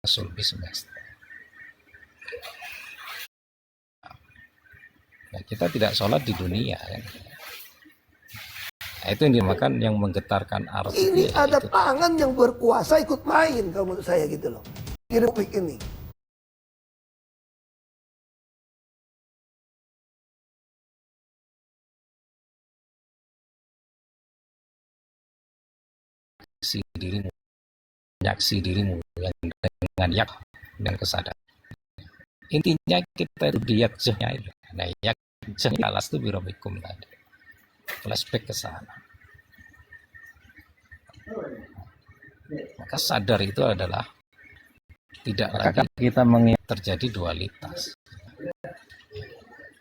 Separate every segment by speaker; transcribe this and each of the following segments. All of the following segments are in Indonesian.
Speaker 1: sulbi semesta. Nah, kita tidak sholat di dunia kan? Nah, itu yang dimakan yang menggetarkan ars.
Speaker 2: Ini ada tangan yang berkuasa ikut main kalau menurut saya gitu loh. Di republik ini.
Speaker 1: Si dirimu, nyaksi dirimu yang dengan yak dan kesadaran. Intinya kita itu di yakjahnya itu. Nah, yakjahnya alas itu birobikum tadi. Flashback ke sana. Maka sadar itu adalah tidak lagi kita terjadi dualitas.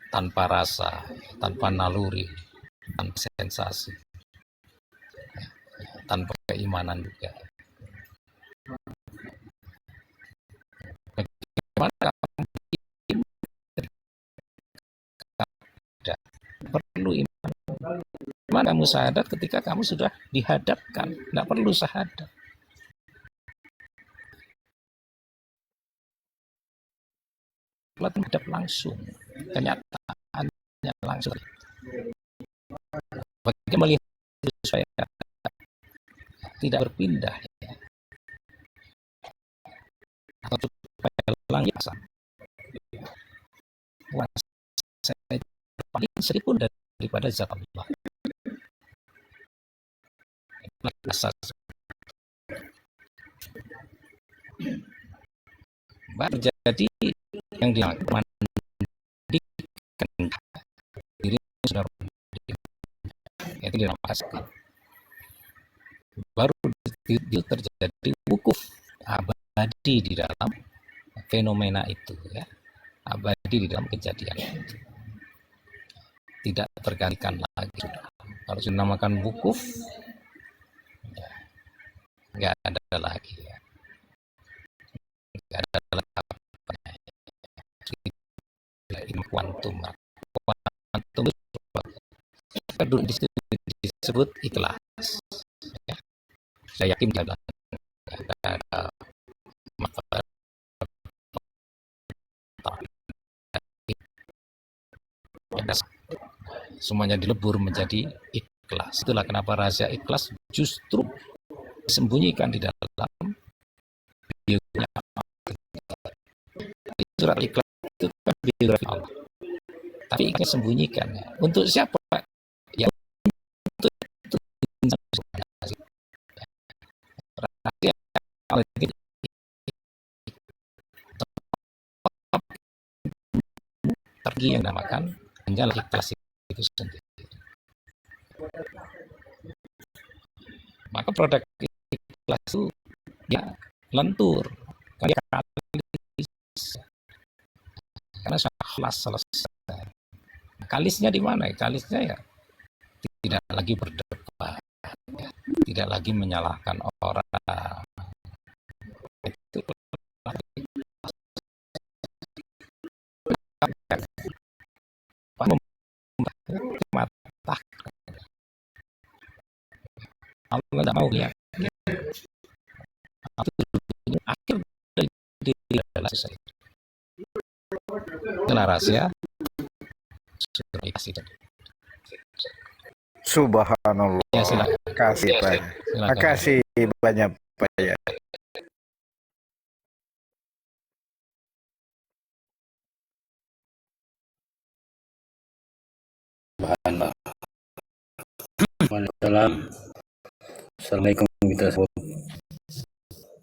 Speaker 1: Tanpa rasa, tanpa naluri, tanpa sensasi, tanpa keimanan juga. Bagaimana perlu iman? Mana kamu syahadat ketika kamu sudah dihadapkan, tidak perlu syahadat. Menghadap langsung, kenyataannya langsung. Bagaimana melihat itu supaya tidak berpindah, ya. Atau supaya langsung. Saya paling sedikit pun daripada zat Allah. Asas. Baru jadi yang dilakukan diri sudah itu dinamakan. Baru itu terjadi wukuf abadi di dalam fenomena itu, ya, abadi di dalam kejadian itu, tidak tergantikan lagi. Kalau dinamakan wukuf, ya, nggak ada lagi, ya. Nggak ada lagi kuantum dulu disebut ikhlas, ya. Saya yakin tidak ada semuanya dilebur menjadi ikhlas. Itulah kenapa rahasia ikhlas justru disembunyikan di dalam biografi surat ikhlas itu kan biografi Allah. Tapi ikhlas sembunyikan. Untuk siapa? Ya, untuk itu rahasia Allah itu tergi yang namakan hanyalah ikhlas itu sendiri. Maka produk ikhlas itu ya lentur karena ikhlas selesai. Kalisnya di mana? Kalisnya ya tidak lagi berdebat, ya. Tidak lagi menyalahkan orang. Itu mata Allah tidak mau lihat. Akhir dari diri adalah selesai. Itulah rahasia.
Speaker 3: Subhanallah.
Speaker 1: Ya, silakan.
Speaker 3: Kasih Pak. Makasih banyak Pak ya.
Speaker 4: Waalaikumsalam. Assalamualaikum kita semua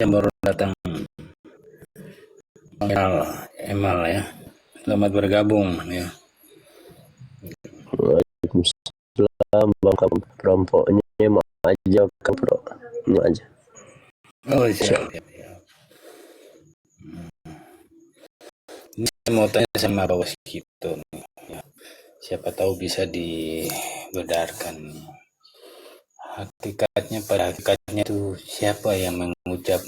Speaker 4: yang baru datang. Emal ya. Selamat bergabung ya.
Speaker 5: Waalaikumsalam bang, kamu perampoknya mau aja kan bro, mau aja.
Speaker 4: Oh siap. Ini saya mau tanya sama Pak Waskito nih. Ya. Siapa tahu bisa dibedarkan. Pada hakikatnya itu siapa yang mengucap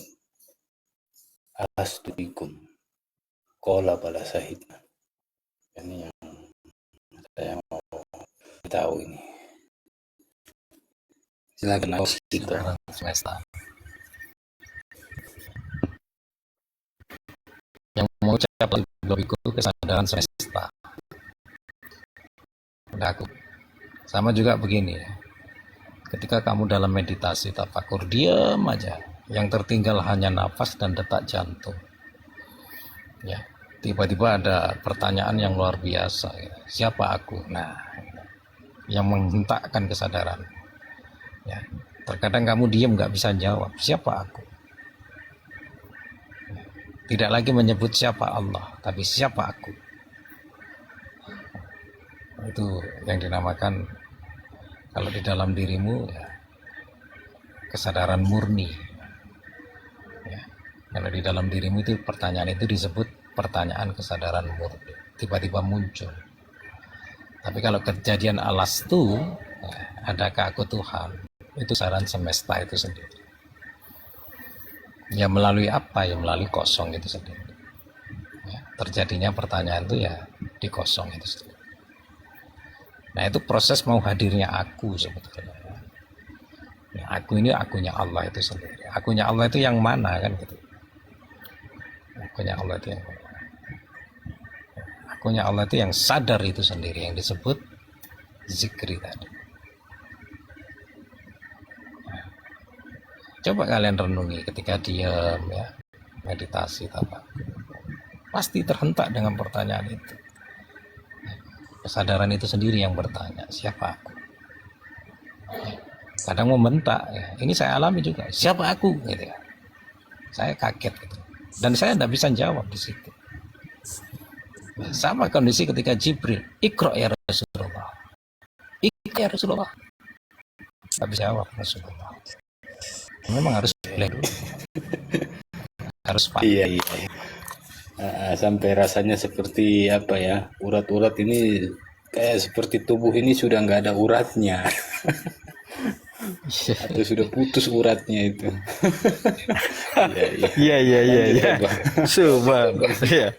Speaker 4: alastubikum kola pada sahidna. Ini yang saya mau tahu ini. Silakan Waskito.
Speaker 1: Semesta. siapa itu kesadaran semesta. Udah aku. Sama juga begini, ketika kamu dalam meditasi tafakur, diam aja, yang tertinggal hanya nafas dan detak jantung. Ya, tiba-tiba ada pertanyaan yang luar biasa, ya. Siapa aku? Nah, yang menghentakkan kesadaran. Ya, terkadang kamu diam nggak bisa jawab, siapa aku? Tidak lagi menyebut siapa Allah, tapi siapa aku. Itu yang dinamakan kalau di dalam dirimu ya, kesadaran murni. Ya, kalau di dalam dirimu itu pertanyaan itu disebut pertanyaan kesadaran murni, tiba-tiba muncul. Tapi kalau kejadian alastu, ya, adakah aku Tuhan, itu saran semesta itu sendiri. Ya melalui apa? Ya melalui kosong itu sendiri. Ya, terjadinya pertanyaan itu ya di kosong itu sendiri. Nah itu proses mau hadirnya aku sebetulnya. Ya, aku ini akunya Allah itu sendiri. Akunya Allah itu yang mana kan gitu. Akunya Allah itu yang mana? Akunya Allah itu yang sadar itu sendiri, yang disebut zikri tadi. Nah, coba kalian renungi ketika diam ya, meditasi apa. Pasti terhentak dengan pertanyaan itu. Kesadaran itu sendiri yang bertanya, siapa aku? Kadang membentak, ya. Ini saya alami juga, siapa aku? Gitu ya. Saya kaget gitu. Dan saya tidak bisa jawab di situ. Nah, sama kondisi ketika Jibril, Iqra ya Rasulullah. Iqra ya Rasulullah. Tidak bisa jawab Rasulullah. Memang harus belajar dulu. Harus paham.
Speaker 4: Iya. Sampai rasanya seperti apa ya, urat-urat ini kayak seperti tubuh ini sudah nggak ada uratnya atau sudah putus uratnya itu.
Speaker 3: Iya. Subhan. Iya.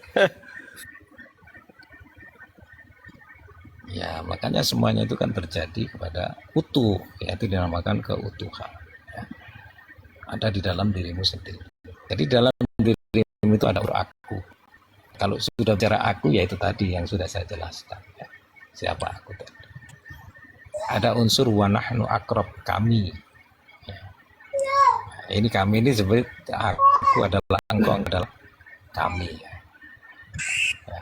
Speaker 1: Ya, makanya semuanya itu kan terjadi kepada utuh, ya, itu dinamakan keutuhan. Ya. Ada di dalam dirimu sendiri. Jadi dalam dirimu itu ada aku. Kalau sudah bicara aku, ya itu tadi yang sudah saya jelaskan. Ya. Siapa aku tadi? Ada unsur wa nahnu aqrab, kami. Ya. Nah, ini kami ini sebenarnya aku adalah engkau adalah kami. Ya. Ya.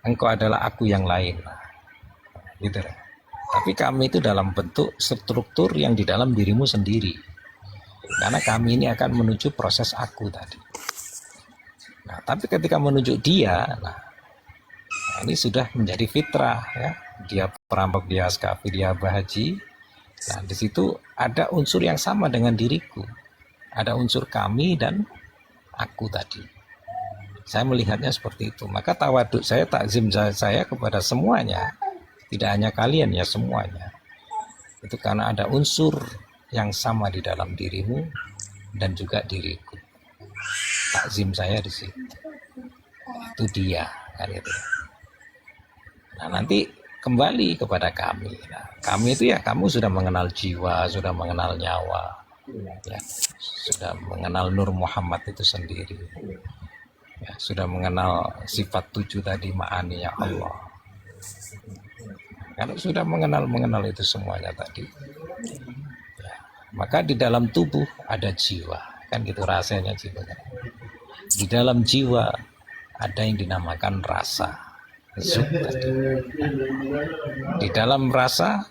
Speaker 1: Engkau adalah aku yang lain. Gitu. Tapi kami itu dalam bentuk struktur yang di dalam dirimu sendiri. Karena kami ini akan menuju proses aku tadi. Nah, tapi ketika menuju dia, nah ini sudah menjadi fitrah ya. Dia perampok, dia askafi, dia bahaji. Nah, di situ ada unsur yang sama dengan diriku. Ada unsur kami dan aku tadi. Saya melihatnya seperti itu. Maka tawaduk saya, takzim saya kepada semuanya. Tidak hanya kalian ya, semuanya. Itu karena ada unsur yang sama di dalam dirimu dan juga diriku. Takzim saya di situ. Itu dia kan itu. Nah, nanti kembali kepada kami. Nah, kami itu ya kamu sudah mengenal jiwa, sudah mengenal nyawa. Ya, sudah mengenal Nur Muhammad itu sendiri. Ya, sudah mengenal sifat 7 tadi, ma'ani ya Allah. Kalau sudah mengenal itu semuanya tadi, ya, maka di dalam tubuh ada jiwa, kan gitu rasanya jiwa. Di dalam jiwa ada yang dinamakan rasa, zuk tadi. Di dalam rasa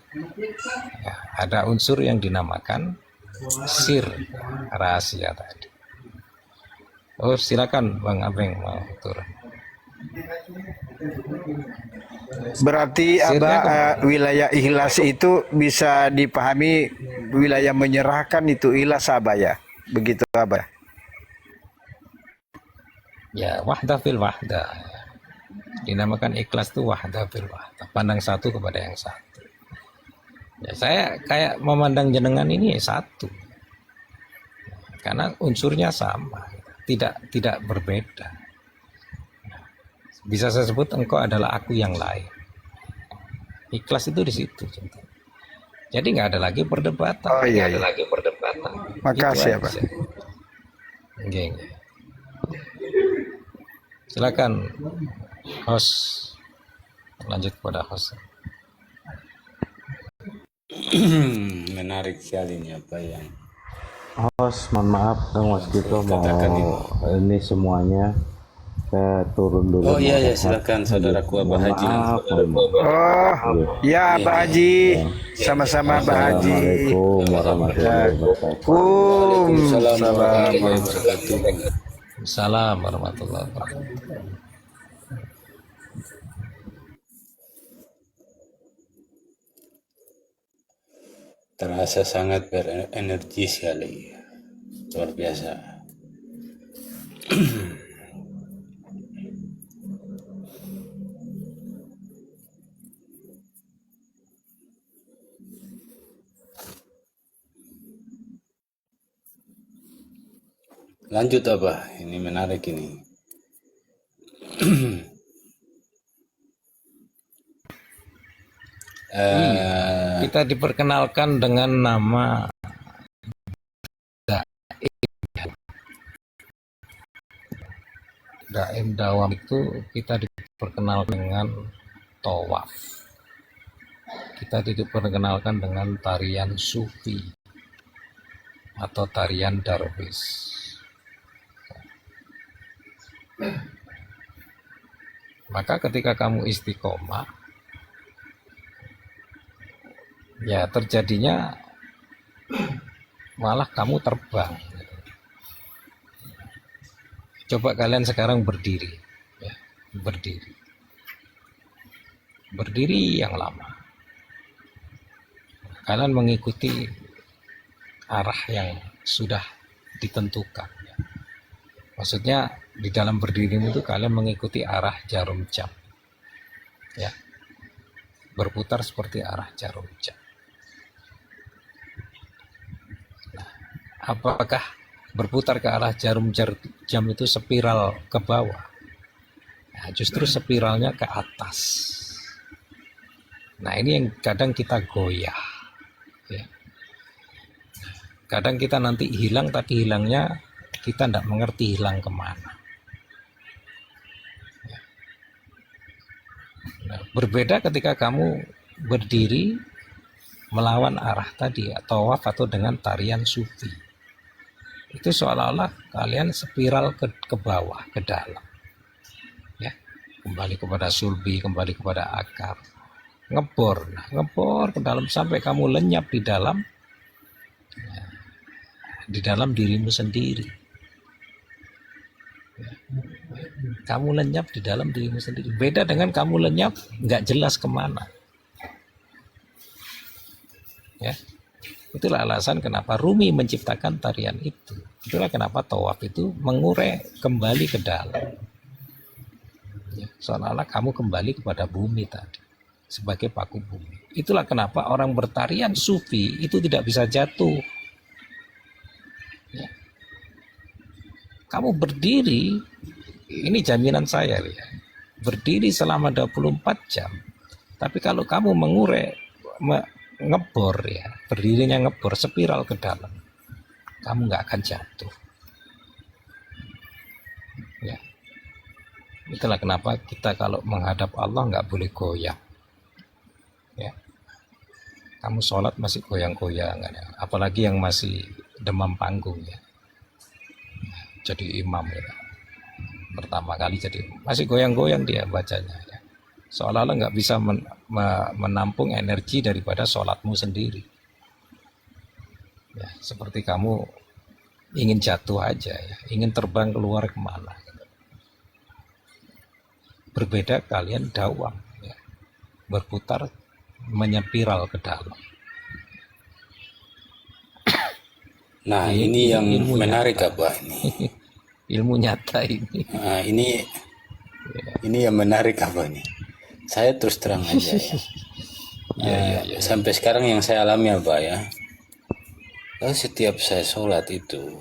Speaker 1: ya, ada unsur yang dinamakan sir, rahasia tadi. Oh silakan Bang Abeng mau turun.
Speaker 3: Berarti wilayah ikhlas itu bisa dipahami wilayah menyerahkan itu ikhlas ya? Begitu Abah?
Speaker 1: Ya, wahdah fil wahdah. Dinamakan ikhlas itu wahdah fil wahdah. Pandang satu kepada yang satu. Ya, saya kayak memandang jenengan ini satu. Karena unsurnya sama, tidak berbeda. Bisa saya sebut engkau adalah aku yang lain. Ikhlas itu di situ. Jadi nggak ada lagi perdebatan.
Speaker 3: Oh iya.
Speaker 1: Ada lagi perdebatan.
Speaker 3: Makasih ya Pak.
Speaker 1: Silakan host, lanjut kepada host.
Speaker 4: Menarik sekali nih apa yang
Speaker 6: Host, mohon maaf Kang Waskito mau
Speaker 4: katakan
Speaker 6: ini semuanya saya turun dulu.
Speaker 4: Oh iya
Speaker 6: mau
Speaker 4: ya,
Speaker 6: rehat.
Speaker 4: silakan saudaraku Abah Haji.
Speaker 3: Oh, ya Abah Haji. Sama-sama Abah Haji.
Speaker 6: Assalamualaikum warahmatullahi wabarakatuh.
Speaker 4: Waalaikumsalam warahmatullahi wabarakatuh.
Speaker 1: Salam warahmatullahi wabarakatuh.
Speaker 4: Terasa sangat berenergi sekali, luar biasa. Lanjut Abah, ini menarik ini.
Speaker 1: Kita diperkenalkan dengan nama Daim Dawam itu kita diperkenalkan dengan tawaf. Kita diperkenalkan dengan tarian sufi atau tarian darwis. Maka ketika kamu istiqomah, ya terjadinya malah kamu terbang. Coba kalian sekarang berdiri, ya, berdiri yang lama. Kalian mengikuti arah yang sudah ditentukan. Ya. Maksudnya di dalam berdiri itu kalian mengikuti arah jarum jam, ya, berputar seperti arah jarum jam. Nah, apakah berputar ke arah jarum jam itu spiral ke bawah? Nah, justru spiralnya ke atas. Nah, ini yang kadang kita goyah, ya. Kadang kita nanti hilang, tapi hilangnya kita tidak mengerti hilang kemana. Ya. Nah, berbeda ketika kamu berdiri melawan arah tadi, tawaf atau dengan tarian sufi. Itu seolah-olah kalian spiral ke bawah, ke dalam, ya, kembali kepada sulbi, kembali kepada akar, ngebor ke dalam sampai kamu lenyap di dalam, ya, di dalam dirimu sendiri, ya. Kamu lenyap di dalam dirimu sendiri. Beda dengan kamu lenyap nggak jelas kemana, ya. Itulah alasan kenapa Rumi menciptakan tarian itu. Itulah kenapa tawaf itu mengurai kembali ke dalam. Ya, seolah-olah kamu kembali kepada bumi tadi, sebagai paku bumi. Itulah kenapa orang bertarian sufi itu tidak bisa jatuh. Ya. Kamu berdiri, ini jaminan saya, ya. Berdiri selama 24 jam. Tapi kalau kamu mengurai, ngebor, ya, berdirinya ngebor spiral ke dalam, kamu nggak akan jatuh, ya. Itulah kenapa kita kalau menghadap Allah nggak boleh goyang, ya. Kamu sholat masih goyang-goyang, ya. Apalagi yang masih demam panggung, ya, jadi imam, ya, pertama kali jadi masih goyang-goyang dia bacanya, ya. Seolah-olah nggak bisa menampung energi daripada sholatmu sendiri, ya, seperti kamu ingin jatuh aja, ya, ingin terbang keluar kemana, gitu. Berbeda kalian dawam, ya, berputar menyepiral ke dalam.
Speaker 4: Nah, ini yang
Speaker 1: ilmu
Speaker 4: menarik
Speaker 1: nyata.
Speaker 4: Abah ini.
Speaker 1: Ilmu nyata ini.
Speaker 4: Nah, ini yang menarik Abah nih. Saya terus terang aja, ya. Ya. Sampai sekarang yang saya alami Abah, ya. Kalau setiap saya sholat itu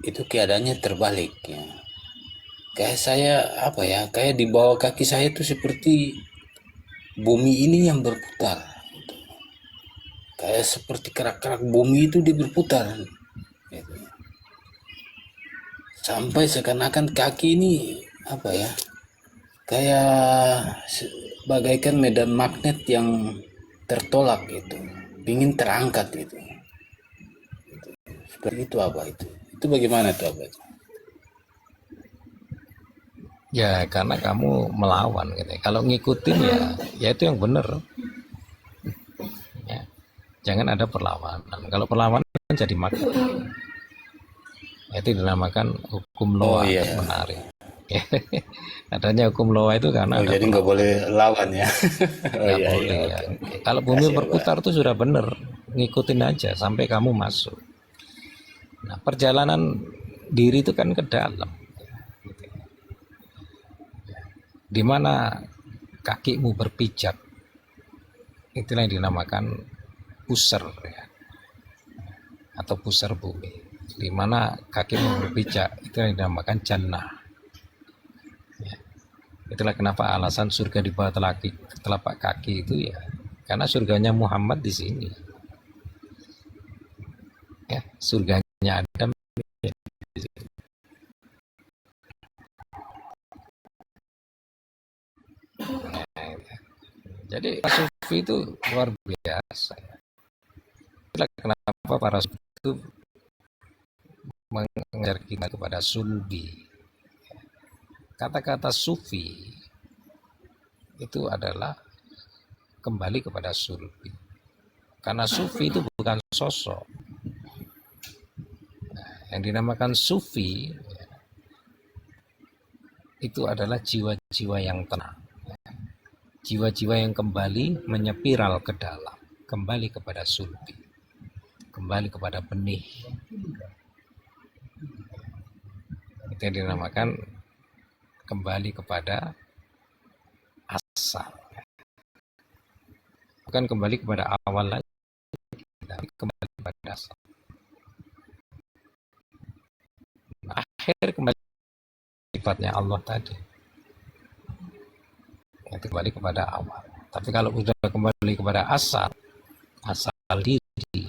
Speaker 4: keadaannya terbalik, ya. Kayak saya kayak di bawah kaki saya itu seperti bumi ini yang berputar, gitu. Kayak seperti kerak-kerak bumi itu dia berputar, gitu. Sampai seakan-akan kaki ini apa ya, kayak bagaikan medan magnet yang tertolak gitu, ingin terangkat gitu. Seperti itu apa itu? Itu bagaimana itu apa itu?
Speaker 1: Ya karena kamu melawan gitu. Kalau ngikutin ya itu yang benar. Ya. Jangan ada perlawanan. Kalau perlawanan kan jadi magnet. Itu dinamakan hukum Loa.
Speaker 4: iya.
Speaker 1: Menarik. Adanya hukum Loa itu karena ada
Speaker 4: Jadi nggak boleh lawan ya.
Speaker 1: nggak boleh ya. Kalau bumi berputar itu sudah benar, ngikutin aja sampai kamu masuk. Nah, perjalanan diri itu kan ke dalam, di mana kakimu berpijak, itulah yang dinamakan pusar ya, atau pusar bumi. Di mana kakimu berpijak, itu yang dinamakan jannah. Itulah kenapa alasan surga di bawah telapak kaki itu ya, karena surganya Muhammad di sini. Ya, surganya Adam ya, di sini. Nah, jadi sufi itu luar biasa. Itulah kenapa para sufi itu mengajar kita kepada sulbi. Kata-kata sufi itu adalah kembali kepada sulbi. Karena sufi itu bukan sosok. Nah, yang dinamakan sufi itu adalah jiwa-jiwa yang tenang. Jiwa-jiwa yang kembali menyepiral ke dalam, kembali kepada sulbi, kembali kepada benih. Itu yang dinamakan kembali kepada asal, bukan kembali kepada awal lagi, tapi kembali kepada asal. Nah, akhir kembali sifatnya Allah tadi, itu kembali kepada awal. Tapi kalau sudah kembali kepada asal diri,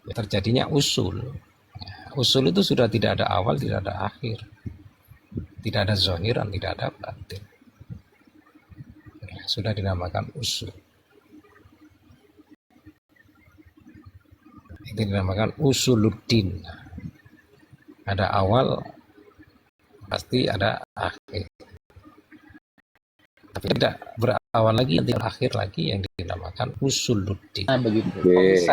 Speaker 1: ya terjadinya usul. Usul itu sudah tidak ada awal, tidak ada akhir. Tidak ada zahiran, tidak ada batin. Ya, sudah dinamakan usul. Itu dinamakan usuluddin. Ada awal, pasti ada akhir. Tapi tidak berawal lagi, nanti berakhir lagi, yang dinamakan usuluddin.
Speaker 7: Nah, begitu.
Speaker 3: Oke,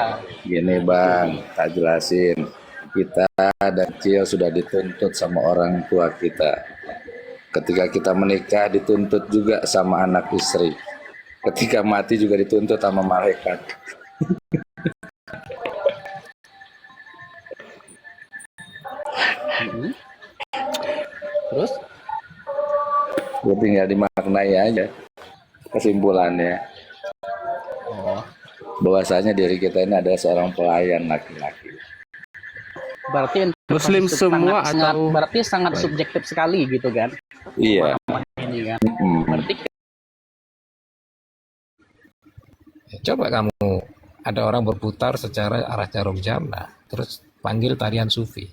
Speaker 3: gini Bang, tak jelasin. Kita dan Cio sudah dituntut sama orang tua kita. Ketika kita menikah dituntut juga sama anak istri. Ketika mati juga dituntut sama malaikat.
Speaker 7: Terus?
Speaker 3: Gue tinggal dimaknai aja kesimpulannya.
Speaker 7: Oh,
Speaker 3: Bahwasanya diri kita ini adalah seorang pelayan laki-laki.
Speaker 7: berarti
Speaker 6: Muslim semua
Speaker 7: sangat,
Speaker 6: atau
Speaker 7: berarti sangat subjektif sekali gitu kan?
Speaker 3: Iya.
Speaker 7: Ini kan. Berarti
Speaker 1: Coba kamu, ada orang berputar secara arah jarum jannah, terus panggil tarian sufi.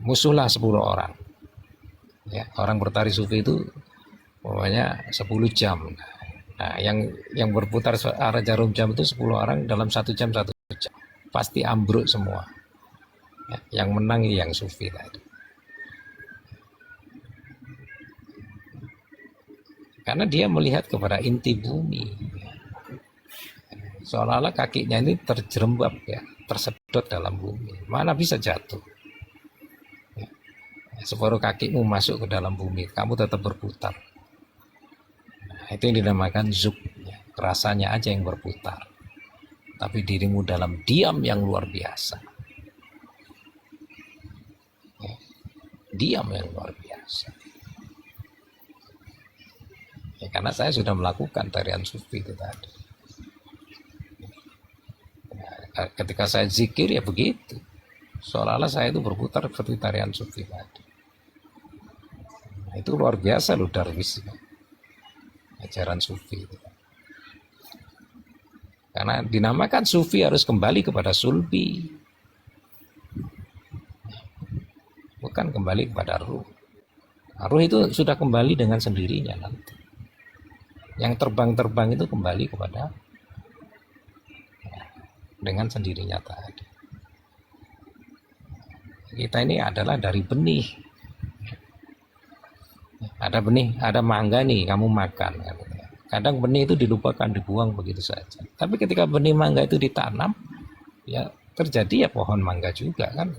Speaker 1: Musuhlah 10 orang. Ya, orang bertari sufi itu pokoknya 10 jam. Nah, yang berputar arah jarum jam itu 10 orang dalam 1 jam 1 jam. Pasti ambruk semua. Ya, yang menang yang sufi tadi. Karena dia melihat kepada inti bumi. Seolah-olah kakinya ini terjerembab ya, tersedot dalam bumi. Mana bisa jatuh? Ya. Separuh kakimu masuk ke dalam bumi, kamu tetap berputar. Nah, itu yang dinamakan zuk. Ya. Rasanya aja yang berputar. Tapi dirimu dalam diam yang luar biasa. Ya. Diam yang luar biasa. Ya, karena saya sudah melakukan tarian sufi itu tadi. Nah, ketika saya zikir ya begitu. Seolah-olah saya itu berputar seperti tarian sufi tadi. Nah, itu luar biasa loh darwis. Ajaran sufi itu. Karena dinamakan sufi harus kembali kepada sulbi. Bukan kembali kepada ruh. Ruh itu sudah kembali dengan sendirinya nanti. Yang terbang-terbang itu kembali kepada dengan sendirinya tadi. Kita ini adalah dari benih. Ada benih, ada mangga nih, kamu makan. Kadang benih itu dilupakan, dibuang begitu saja. Tapi ketika benih mangga itu ditanam, ya terjadi ya pohon mangga juga kan.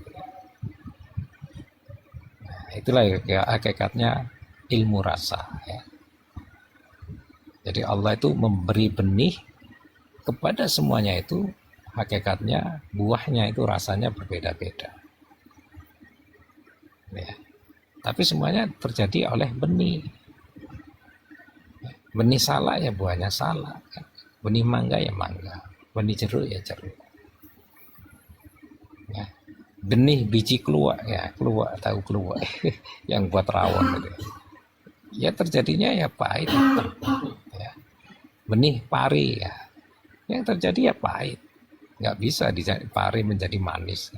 Speaker 1: Nah, itulah ya, hakikatnya ilmu rasa. Ya. Jadi Allah itu memberi benih kepada semuanya itu, hakikatnya buahnya itu rasanya berbeda-beda. Ya. Tapi semuanya terjadi oleh benih. Benih salak ya buahnya salak. Benih mangga ya mangga. Benih jeruk ya jeruk. Ya. Benih biji keluak ya keluak, tahu keluak yang buat rawon gitu. Ya terjadinya ya pahit. Ya. Benih pari ya, yang terjadi ya pahit. Nggak bisa pari menjadi manis.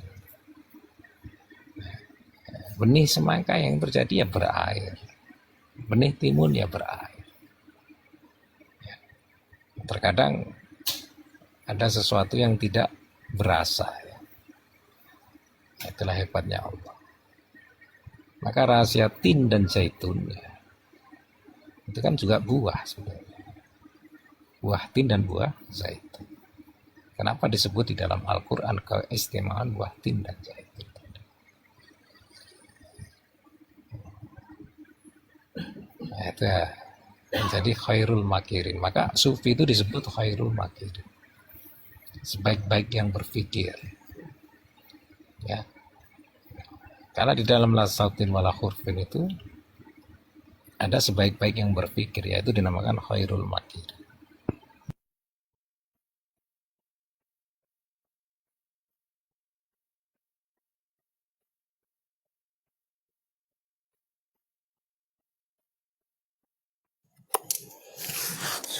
Speaker 1: Benih semangka yang terjadi ya berair. Benih timun ya berair. Ya. Terkadang ada sesuatu yang tidak berasa. Ya. Itulah hebatnya Allah. Maka rahasia tin dan zaitun ya, itu kan juga buah sebenarnya. Buah tin dan buah zaitun. Kenapa disebut di dalam Al-Quran keistimewaan buah tin dan zaitun? Nah, itu ya. Jadi khairul makirin. Maka sufi itu disebut khairul makirin. Sebaik-baik yang berpikir. Ya. Karena di dalam la sautin wala khurfin itu ada sebaik-baik yang berpikir, yaitu dinamakan khairul makirin.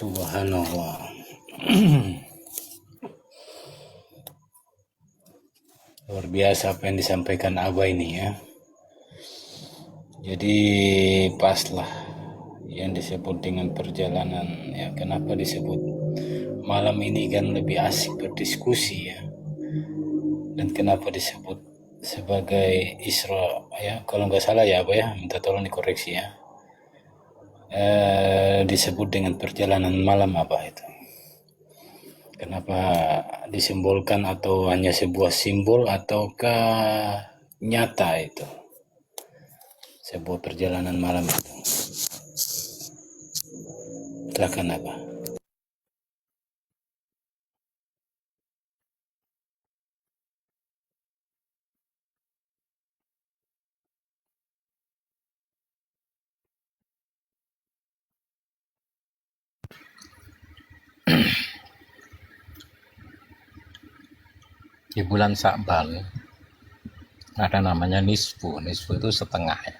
Speaker 4: Subhanallah. Luar biasa apa yang disampaikan Abah ini ya. Jadi paslah yang disebut dengan perjalanan ya. Kenapa disebut malam ini kan lebih asik berdiskusi ya. Dan kenapa disebut sebagai Isra ya. Kalau nggak salah ya Abah ya, minta tolong dikoreksi ya. Disebut dengan perjalanan malam apa itu? Kenapa disimbolkan atau hanya sebuah simbol ataukah nyata itu? Sebuah perjalanan malam itu. Silakan apa?
Speaker 1: Di bulan Sya'ban ada namanya nisfu. Nisfu itu setengah ya.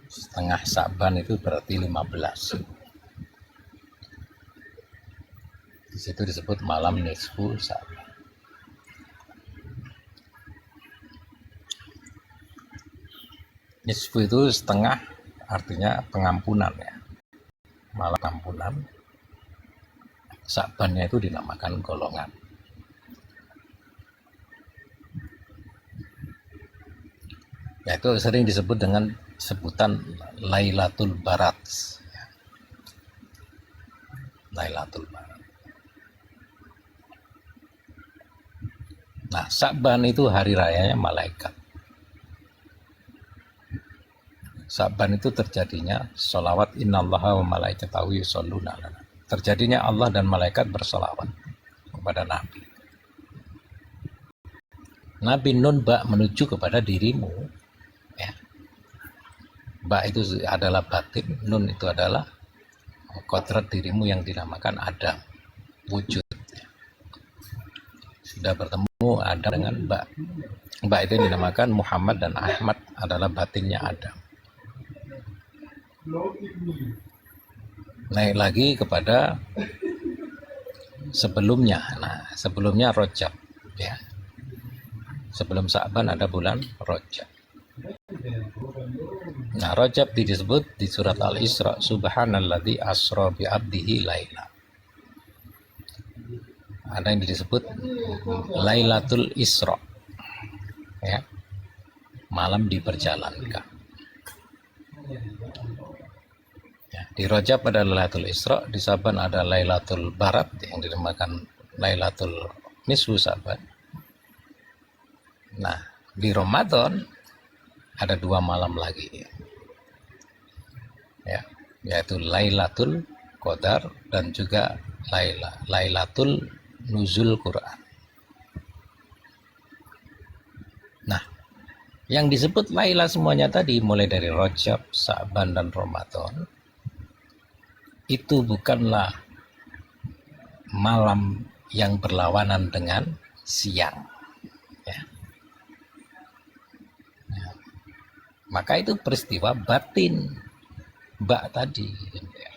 Speaker 1: Setengah Sya'ban itu berarti 15. Di situ disebut malam nisfu Sya'ban. Nisfu itu setengah, artinya pengampunan ya. Malam pengampunan. Sya'bannya itu dinamakan golongan. Ya, itu sering disebut dengan sebutan Lailatul Barat. Lailatul Barat. Nah, Sya'ban itu hari rayanya malaikat. Sya'ban itu terjadinya sholawat innallaha wa malaikatahu yusholluna ala. Terjadinya Allah dan malaikat bersolawat kepada Nabi. Nabi nunba menuju kepada dirimu. Ya. Ba itu adalah batin, nun itu adalah kodrat dirimu yang dinamakan Adam, wujud. Sudah bertemu Adam dengan Ba. Ba itu dinamakan Muhammad dan Ahmad adalah batinnya Adam. Naik lagi kepada sebelumnya. Nah, sebelumnya Rajab, ya. Sebelum Sya'ban ada bulan Rajab. Nah, Rajab disebut di surat Al-Isra, subhanalladzi asra bi abdihi laila. Ada yang disebut Lailatul Isra, ya, malam diperjalankan. Ya, di Rajab ada Lailatul Isra, di Saban ada Lailatul Barat yang dinamakan Lailatul Nisfu Saban. Nah, di Ramadan ada 2 malam lagi, ya, yaitu Lailatul Qadar dan juga Lailatul Nuzul Quran. Nah, yang disebut Laila semuanya tadi, mulai dari Rajab, Sa'ban, dan Ramadan, itu bukanlah malam yang berlawanan dengan siang, ya. Nah, maka itu peristiwa batin, tadi, ya.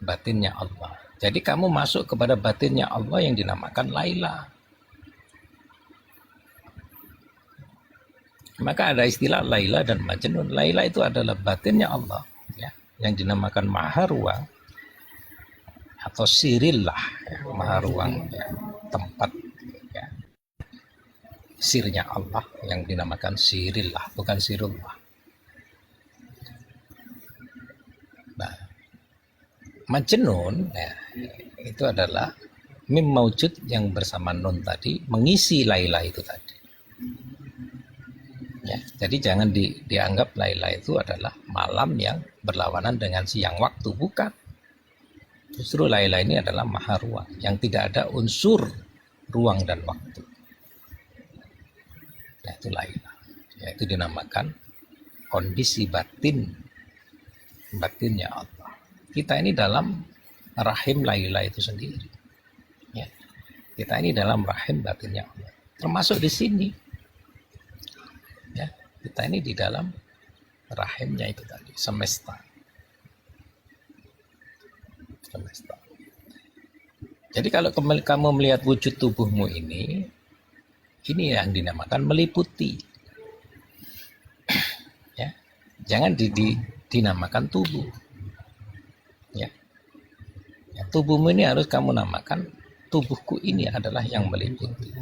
Speaker 1: Batinnya Allah. Jadi kamu masuk kepada batinnya Allah yang dinamakan Laila. Maka ada istilah Laila dan Majnun. Laila itu adalah batinnya Allah, ya, yang dinamakan Maha Ruang atau Sirillah, ya, Maha Ruang, ya, tempat, ya, sirnya Allah yang dinamakan Sirillah, bukan Sirullah. Nah, Majnun, ya, itu adalah mim maujud yang bersama nun tadi mengisi Laila itu tadi. Ya, jadi jangan dianggap Laila itu adalah malam yang berlawanan dengan siang waktu, bukan. Justru Laila ini adalah Maha Ruang yang tidak ada unsur ruang dan waktu. Nah, itu Laila. Ya, itu dinamakan kondisi batinnya Allah. Kita ini dalam rahim Laila itu sendiri, ya. Kita ini dalam rahim batinnya Allah, termasuk di sini, ya. Kita ini di dalam rahimnya itu tadi, semesta. Jadi kalau kamu melihat wujud tubuhmu ini yang dinamakan meliputi, ya. Jangan dinamakan tubuh. Ya. Ya, tubuhmu ini harus kamu namakan, tubuhku ini adalah yang meliputi.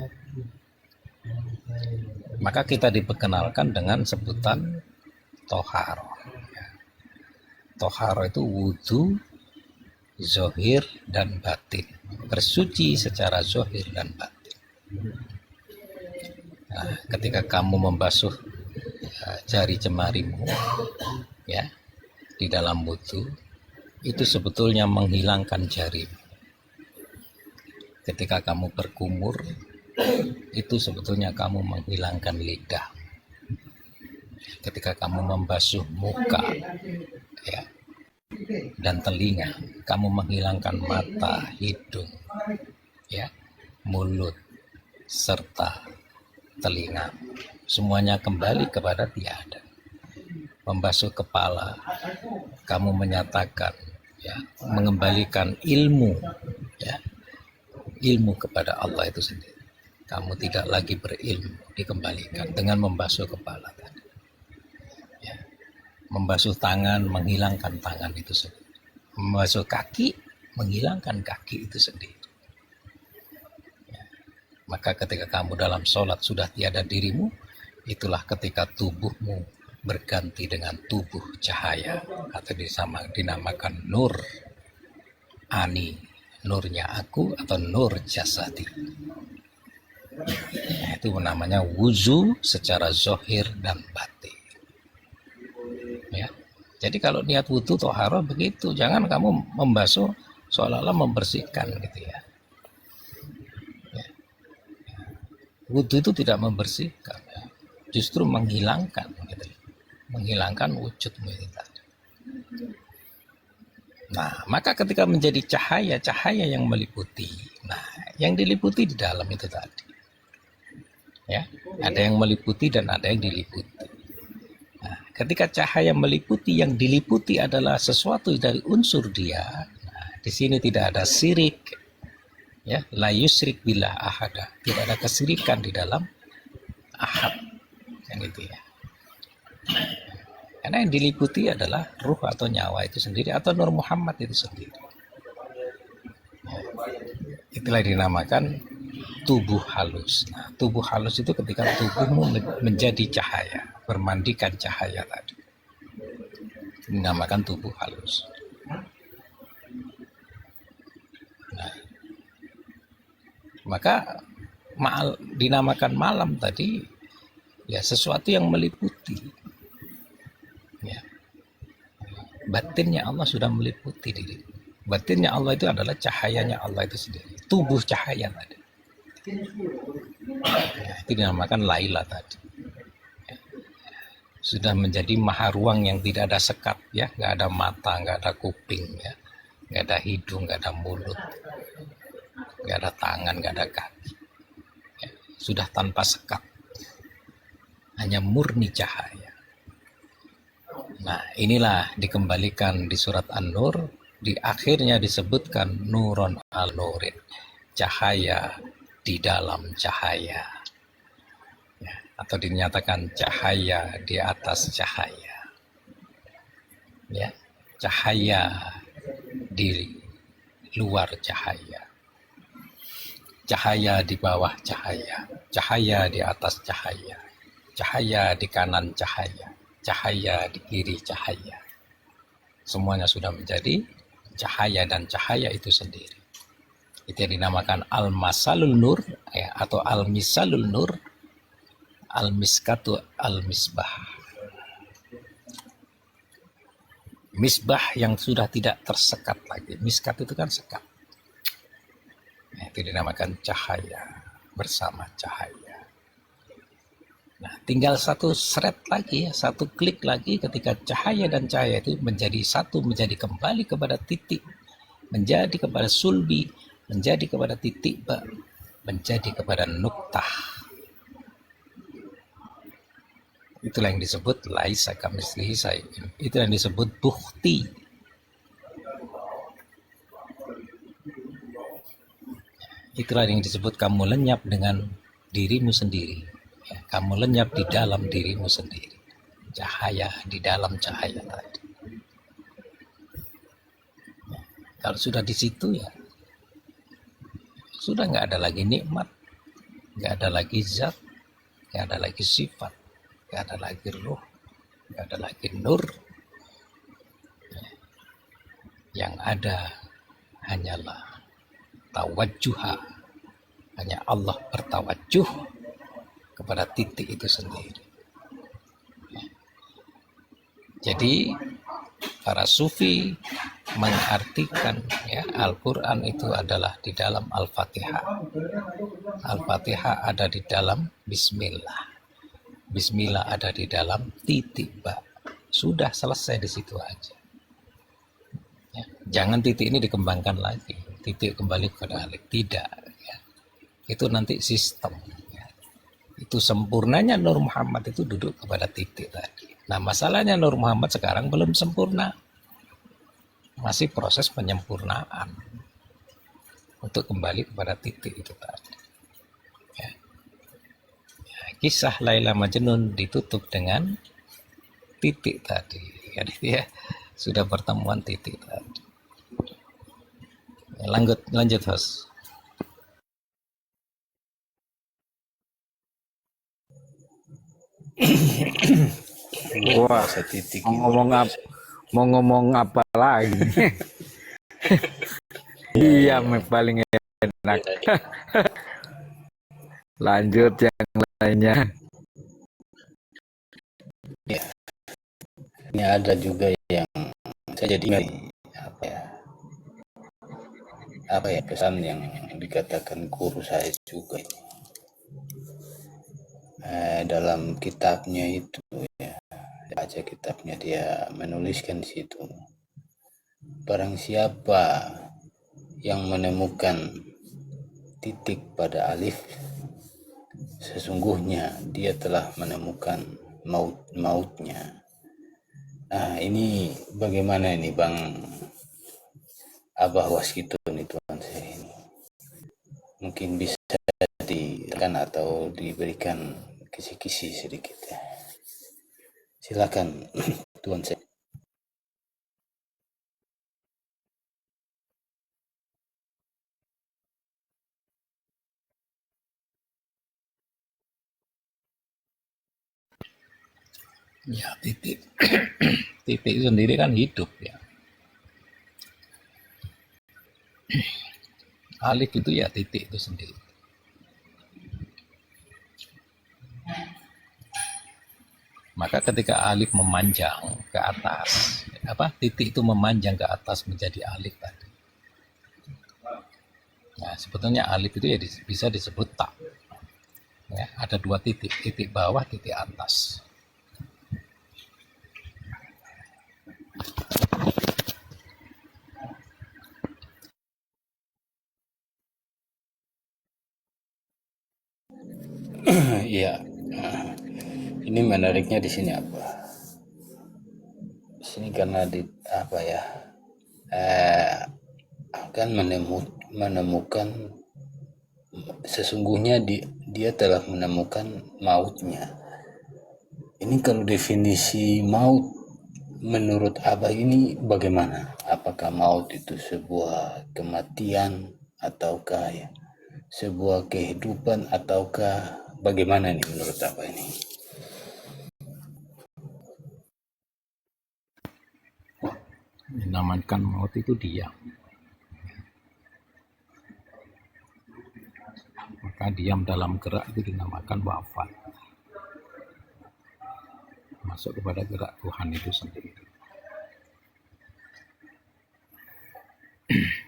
Speaker 1: Maka kita diperkenalkan dengan sebutan toharo. Ya. Toharo itu wudu, zohir, dan batin. Bersuci secara zohir dan batin. Nah, ketika kamu membasuh jari jemarimu, ya, di dalam wudu, itu sebetulnya menghilangkan jari. Ketika kamu berkumur, itu sebetulnya kamu menghilangkan lidah. Ketika kamu membasuh muka, ya, dan telinga, kamu menghilangkan mata, hidung, ya, mulut, serta telinga. Semuanya kembali kepada tiada. Membasuh kepala, kamu menyatakan, ya, mengembalikan ilmu, ya, ilmu kepada Allah itu sendiri. Kamu tidak lagi berilmu, dikembalikan dengan membasuh kepala tadi, ya. Membasuh tangan, menghilangkan tangan itu sendiri. Membasuh kaki, menghilangkan kaki itu sendiri, ya. Maka ketika kamu dalam sholat sudah tiada dirimu, itulah ketika tubuhmu berganti dengan tubuh cahaya, atau dinamakan nur ani, nurnya aku, atau nur jasadi. Nah, itu namanya wuzu secara zohir dan batin, ya. Jadi kalau niat wudu toharo begitu, jangan kamu membasuh seolah-olah membersihkan, gitu, ya. Ya. Wudu itu tidak membersihkan, ya. Justru menghilangkan, gitu, menghilangkan wujudmu itu tadi. Nah, maka ketika menjadi cahaya yang meliputi, nah, yang diliputi di dalam itu tadi, ya, ada yang meliputi dan ada yang diliputi. Nah, ketika cahaya meliputi, yang diliputi adalah sesuatu dari unsur dia. Nah, di sini tidak ada syirik, ya, la yusyrik billah ahada, tidak ada kesirikan di dalam ahad, yang itu, ya. Karena yang diliputi adalah ruh atau nyawa itu sendiri atau Nur Muhammad itu sendiri. Itulah dinamakan tubuh halus. Nah, tubuh halus itu ketika tubuhmu menjadi cahaya, bermandikan cahaya tadi. Dinamakan tubuh halus. Nah, maka dinamakan malam tadi ya sesuatu yang meliputi. Ya. Batinnya Allah sudah meliputi diri. Batinnya Allah itu adalah cahayanya Allah itu sendiri. Tubuh cahaya tadi. Ya, itu dinamakan Laila tadi. Ya. Sudah menjadi maha ruang yang tidak ada sekat, ya, nggak ada mata, nggak ada kuping, ya, nggak ada hidung, nggak ada mulut, nggak ada tangan, nggak ada kaki. Ya. Sudah tanpa sekat, hanya murni cahaya. Nah, inilah dikembalikan di surat An-Nur, di akhirnya disebutkan Nuron al-Nurin, cahaya di dalam cahaya, ya, atau dinyatakan cahaya di atas cahaya, ya, cahaya di luar cahaya, cahaya di bawah cahaya, cahaya di atas cahaya, cahaya di kanan cahaya, cahaya di kiri cahaya. Semuanya sudah menjadi cahaya dan cahaya itu sendiri. Itu yang dinamakan al-masalul nur, ya, atau al-misalul nur, al-miskatu al-misbah. Misbah yang sudah tidak tersekat lagi. Miskat itu kan sekat. Nah, itu dinamakan cahaya bersama cahaya. Nah, tinggal satu seret lagi, ya, satu klik lagi ketika cahaya dan cahaya itu menjadi satu, menjadi kembali kepada titik, menjadi kepada sulbi, menjadi kepada titik ba, menjadi kepada nuktah. Itulah yang disebut laisa kamitslihi syai'un. Itu yang disebut bukti. Itulah yang disebut kamu lenyap dengan dirimu sendiri. Ya, kamu lenyap di dalam dirimu sendiri. Cahaya di dalam cahaya tadi. Ya, kalau sudah di situ ya sudah nggak ada lagi nikmat, nggak ada lagi zat, nggak ada lagi sifat, nggak ada lagi ruh, nggak ada lagi nur. Yang ada hanyalah tawajjuha, hanya Allah bertawajjuh kepada titik itu sendiri. Jadi para sufi mengartikan, ya, Al-Quran itu adalah di dalam Al-Fatihah. Al-Fatihah ada di dalam Bismillah. Bismillah ada di dalam titik ba. Sudah selesai di situ aja. Ya, jangan titik ini dikembangkan lagi. Titik kembali kepada alif. Tidak. Ya. Itu nanti sistem. Ya. Itu sempurnanya Nur Muhammad itu duduk kepada titik tadi. Nah, masalahnya Nur Muhammad sekarang belum sempurna. Masih proses penyempurnaan untuk kembali kepada titik itu tadi. Ya. Ya, kisah Laila Majnun ditutup dengan titik tadi. Ya, sudah pertemuan titik tadi. Ya, lanjut host.
Speaker 6: Wah,
Speaker 4: Setitik
Speaker 6: mau ngomong apa lagi? Iya, paling enak. Lanjut yang lainnya.
Speaker 4: ini ada juga yang saya jadi ingat apa ya pesan yang dikatakan guru saya juga ini. Dalam kitabnya itu, ya, baca kitabnya, dia menuliskan di situ, barang siapa yang menemukan titik pada alif, sesungguhnya dia telah menemukan mautnya. Nah, ini bagaimana ini Bang Abah Waskito nih tuan saya ini, mungkin bisa ditekan atau diberikan kisi-kisi sedikit ya. Silakan Tuan Sep.
Speaker 1: Ya, titik. Titik itu sendiri kan hidup ya. Alif itu ya titik itu sendiri. Maka ketika alif memanjang ke atas, titik itu memanjang ke atas menjadi alif tadi. Nah, sebetulnya alif itu ya bisa disebut tak. Ya, ada dua titik, titik bawah, titik atas.
Speaker 4: Iya. Ini menariknya di sini apa? Di sini karena akan menemukan sesungguhnya dia telah menemukan mautnya. Ini kalau definisi maut menurut Abah ini bagaimana? Apakah maut itu sebuah kematian ataukah ya sebuah kehidupan ataukah bagaimana nih menurut Abah ini?
Speaker 1: Dinamakan maut itu diam. Maka diam dalam gerak itu dinamakan wafat. Masuk kepada gerak Tuhan itu sendiri.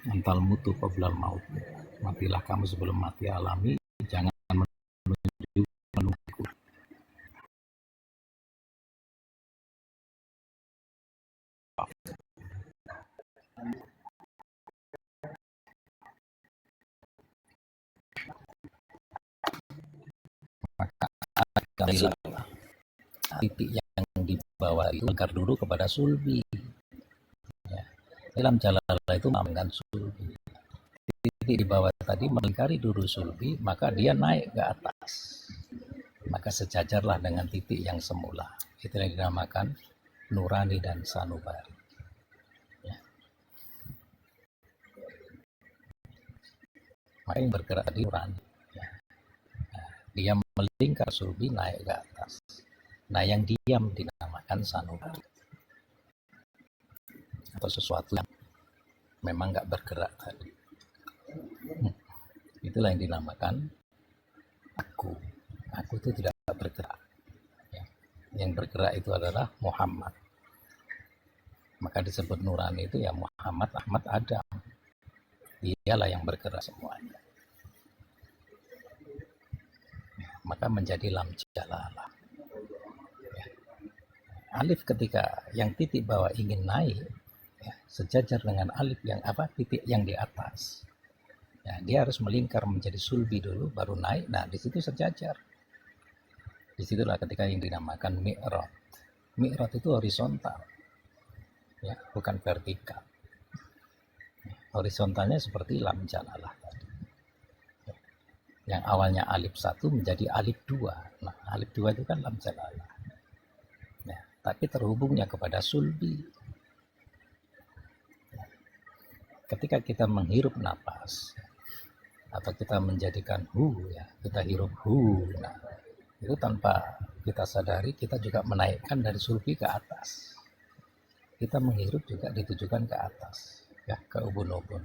Speaker 1: Antal mutu qablal maut. Matilah kamu sebelum mati alami, jangan menuju menunggu. Maka titik yang di bawah itu lingkar dulu kepada sulbi. Ya. Dalam Jalalah itu mengamankan sulbi. Titik di bawah tadi melingkari dulu sulbi, maka dia naik ke atas. Maka sejajarlah dengan titik yang semula. Itu yang dinamakan nurani dan sanubari. Ya. Maka yang bergerak di nurani. Ya. Nah, dia melingkar sulbi naik ke atas. Nah, yang diam dinamakan sanubari. Atau sesuatu yang memang nggak bergerak tadi. Itulah yang dinamakan aku. Aku itu tidak bergerak. Ya. Yang bergerak itu adalah Muhammad. Maka disebut nurani itu ya Muhammad, Ahmad, Adam. Dialah yang bergerak semuanya. Ya. Maka menjadi lam jalalah. Ya. Alif ketika yang titik bawah ingin naik, ya, sejajar dengan alif yang titik yang di atas. Ya, dia harus melingkar menjadi sulbi dulu, baru naik. Nah, di situ sejajar. Disitulah ketika yang dinamakan mi'raj. Mi'raj itu horizontal, ya, bukan vertikal. Horizontalnya seperti lam jalalah tadi. Ya. Yang awalnya alif 1 menjadi alif 2. Nah, alif 2 itu kan lam jalalah. Ya, tapi terhubungnya kepada sulbi. Ya. Ketika kita menghirup napas, atau kita menjadikan ya, kita hirup nah, itu tanpa kita sadari kita juga menaikkan dari sulbi ke atas. Kita menghirup juga ditujukan ke atas, ya, ke ubun-ubun.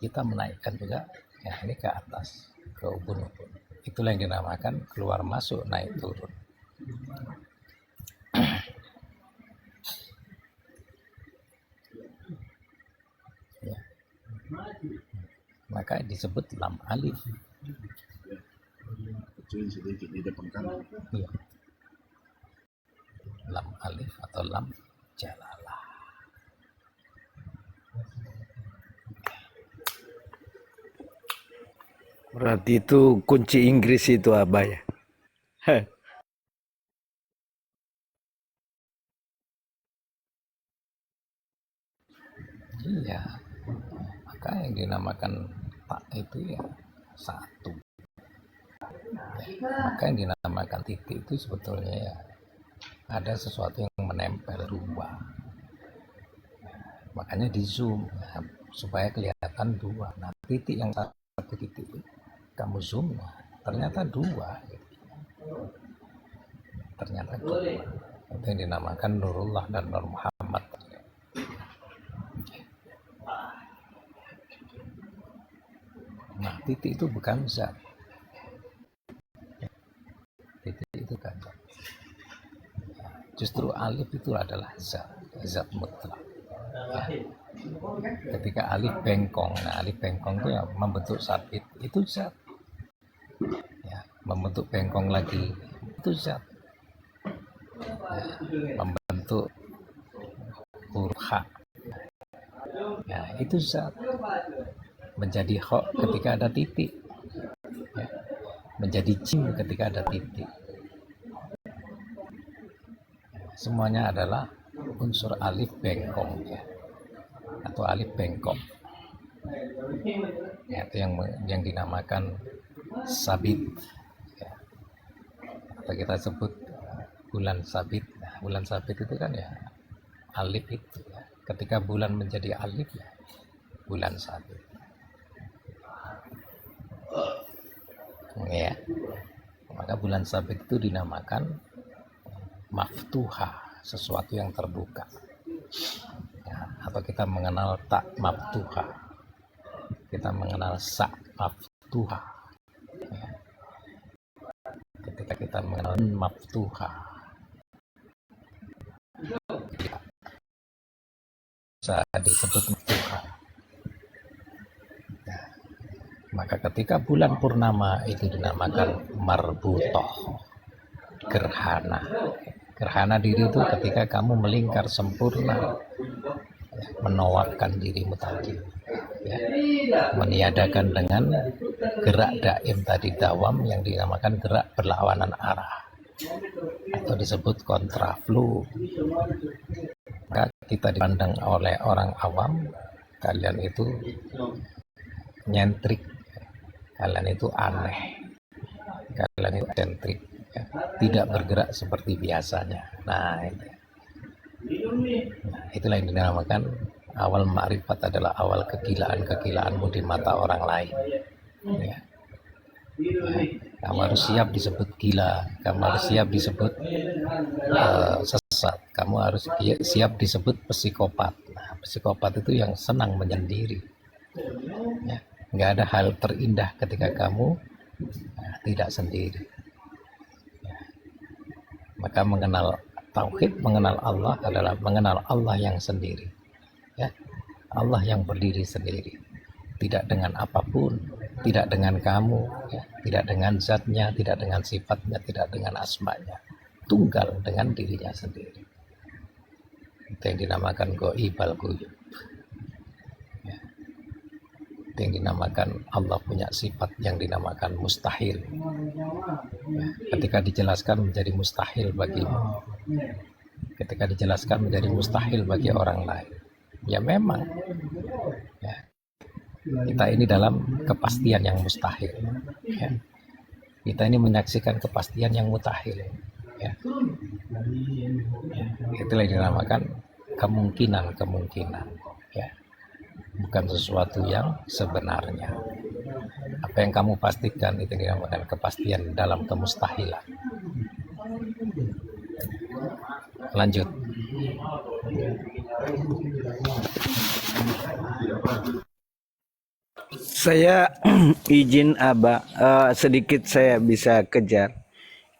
Speaker 1: Kita menaikkan juga ya ini ke atas, ke ubun-ubun. Itulah yang dinamakan keluar masuk, naik turun. Ya. Maka disebut lam alif. Ya. Lam alif atau lam jalalah.
Speaker 2: Berarti itu kunci Inggris itu Abah ya.
Speaker 1: Iya. Maka yang dinamakan tak itu ya satu. Maka yang dinamakan titik itu sebetulnya ya ada sesuatu yang menempel dua. Makanya di zoom supaya kelihatan dua. Nah, titik yang satu titik kamu zoom, ternyata dua. Ternyata dua. Itu yang dinamakan Nurullah dan Nur Muhammad. Nah, titik itu bukan zat. Titik itu kan zat. Justru alif itu adalah zat mutlak. Ya. Ketika alif bengkong, nah alif bengkong itu yang membentuk sabit, itu zat. Ya, membentuk bengkong lagi, itu zat. Ya, membentuk huruf H, ya, itu zat. Menjadi kho ketika ada titik, ya. Menjadi jim ketika ada titik. Semuanya adalah unsur alif bengkong, ya, atau alif bengkok, ya, itu yang dinamakan sabit, ya. Atau kita sebut bulan sabit. Nah, bulan sabit itu kan ya alif itu, ya. Ketika bulan menjadi alif, ya, bulan sabit, ya. Maka bulan sabit itu dinamakan maftuha, sesuatu yang terbuka, ya. Atau kita mengenal tak maftuha, kita mengenal sa maftuha, ya. Ketika kita mengenal maftuha, bisa disebut maftuha, ya. Maka ketika bulan purnama itu dinamakan marbutoh, gerhana. Gerhana diri itu ketika kamu melingkar sempurna, ya, menawakkan dirimu tadi, ya, meniadakan dengan gerak daim tadi dawam yang dinamakan gerak berlawanan arah atau disebut kontraflow. Maka kita dipandang oleh orang awam, kalian itu nyentrik, kalian itu aneh, kalian itu sentrik, ya, tidak bergerak seperti biasanya. Nah, itulah yang dinamakan awal ma'rifat adalah awal kegilaan-kegilaanmu di mata orang lain, ya. Nah, kamu harus siap disebut gila, kamu harus siap disebut sesat, kamu harus siap disebut psikopat. Nah, psikopat itu yang senang menyendiri, ya. Nggak ada hal terindah ketika kamu tidak sendiri, ya. Maka mengenal tauhid, mengenal Allah adalah mengenal Allah yang sendiri, ya. Allah yang berdiri sendiri, tidak dengan apapun, tidak dengan kamu, ya, tidak dengan zatnya, tidak dengan sifatnya, tidak dengan asmanya, tunggal dengan dirinya sendiri. Itu yang dinamakan goib al-guyub, ya. Itu yang dinamakan Allah punya sifat yang dinamakan mustahil, ya. Ketika dijelaskan menjadi mustahil bagimu, ketika dijelaskan menjadi mustahil bagi orang lain, ya memang, ya, kita ini dalam kepastian yang mustahil, ya. Kita ini menyaksikan kepastian yang mutahil, ya. Itulah yang dinamakan kemungkinan, ya, bukan sesuatu yang sebenarnya. Apa yang kamu pastikan itu dinamakan kepastian dalam kemustahilan. Lanjut.
Speaker 8: Saya izin Aba, sedikit saya bisa kejar.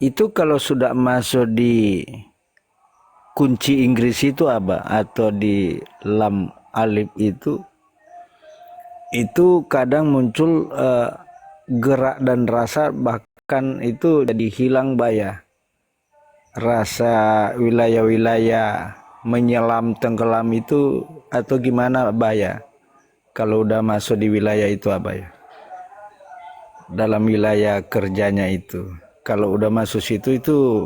Speaker 8: Itu kalau sudah masuk di kunci Inggris itu Aba, atau di lam alif itu kadang muncul gerak dan rasa, bahkan itu jadi hilang baya. Rasa wilayah-wilayah menyelam, tenggelam itu atau gimana baya? Kalau udah masuk di wilayah itu apa ya? Dalam wilayah kerjanya itu. Kalau udah masuk situ itu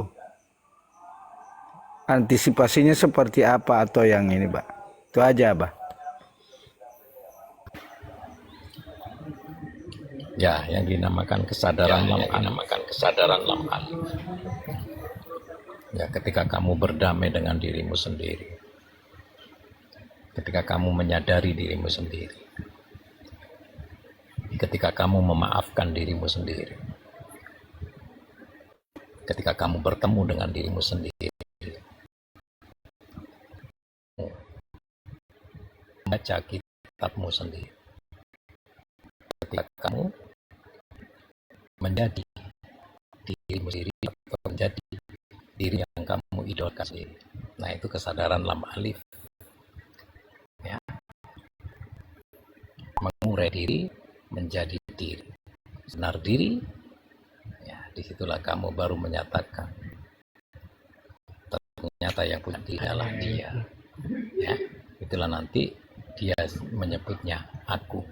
Speaker 8: antisipasinya seperti apa atau yang ini, Pak? Itu aja, Pak.
Speaker 1: Ya, yang dinamakan kesadaran lam alif. Ya, ketika kamu berdamai dengan dirimu sendiri, ketika kamu menyadari dirimu sendiri, ketika kamu memaafkan dirimu sendiri, ketika kamu bertemu dengan dirimu sendiri, membaca kitabmu sendiri, ketika kamu menjadi dirimu sendiri atau menjadi diri yang kamu idolakan sendiri. Nah, itu kesadaran lam alif. Ya. Mengurai diri menjadi diri. Benar diri, ya, disitulah kamu baru menyatakan ternyata yang punya diri adalah dia. Ya, itulah nanti dia menyebutnya aku.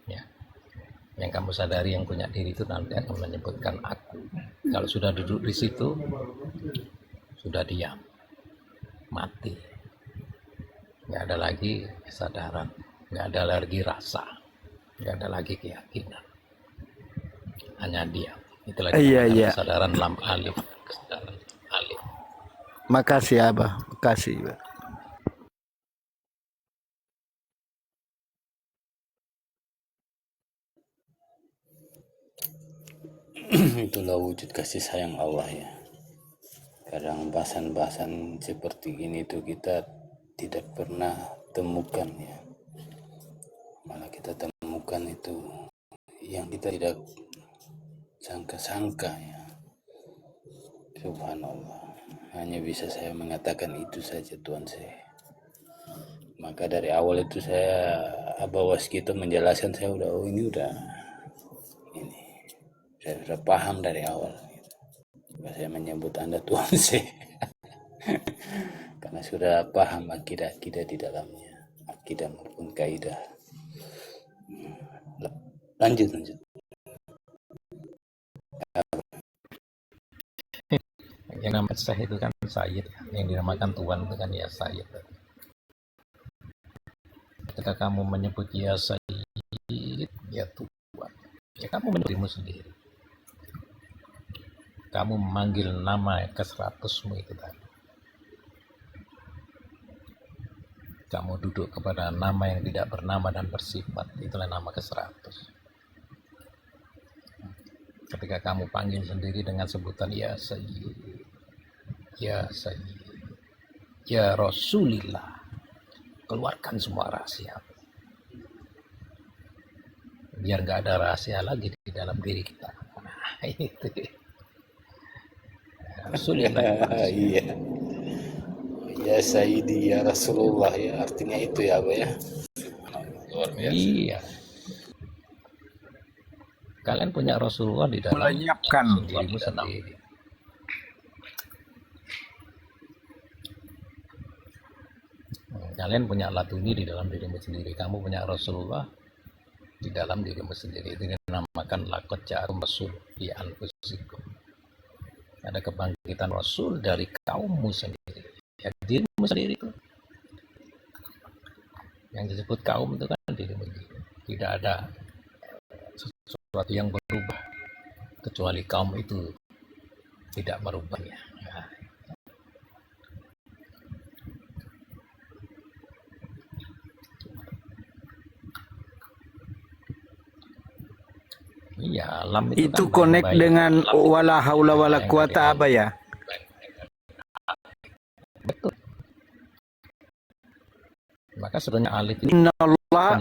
Speaker 1: Ya. Yang kamu sadari yang punya diri itu nanti akan menyebutkan aku. Kalau sudah duduk di situ, sudah diam, mati, nggak ada lagi kesadaran, nggak ada lagi rasa, nggak ada lagi keyakinan, hanya diam. Itulah kesadaran lam alif, kesadaran alif.
Speaker 8: Makasih Abah, makasih.
Speaker 4: Itulah wujud kasih sayang Allah ya. Kadang bahasan-bahasan seperti ini tuh kita tidak pernah temukan ya. Malah kita temukan itu yang kita tidak sangka-sangka ya. Subhanallah. Hanya bisa saya mengatakan itu saja Tuhan saya. Maka dari awal itu saya Abah Waskito menjelaskan, saya udah ini saya sudah paham dari awal. Saya menyebut Anda Tuhan saya. Karena sudah paham akidah-akidah di dalamnya, akidah maupun kaidah. Lanjut.
Speaker 1: Yang namanya Syekh itu kan Sayyid, yang dinamakan Tuhan itu kan ya Sayyid. Ketika kamu menyebut ya Sayyid, ya Tuhan, ya kamu menyebut dirimu sendiri. Kamu memanggil nama ke-100mu itu tadi. Kamu duduk kepada nama yang tidak bernama dan bersifat, itulah nama ke-100. Ketika kamu panggil sendiri dengan sebutan ya Sayyid, ya Sayyid, ya Rasulillah, keluarkan semua rahasia. Biar nggak ada rahasia lagi di dalam diri kita. Nah, itu. Rasulillah.
Speaker 4: Iya. Ya Sayyidi ya Rasulullah ya, artinya itu ya Abah ya. Luar biasa.
Speaker 1: Iya. Kalian punya Rasulullah di dalam dirimu sendiri. Kalian punya Latuni di dalam dirimu sendiri. Kamu punya Rasulullah di dalam dirimu sendiri. Itu dinamakan laqad ja'akum rasul fi anfusikum. Ada kebangkitan Rasul dari kaummu sendiri. Ya, dirimu sendiri itu. Yang disebut kaum itu kan dirimu sendiri. Tidak ada sesuatu yang berubah kecuali kaum itu tidak merubahnya. Nah. Iya, alam
Speaker 8: Itu
Speaker 1: kan
Speaker 8: connect dengan wala haula wala quwata apa ya?
Speaker 1: Betul. Maka sebenarnya alif itu
Speaker 8: Innallah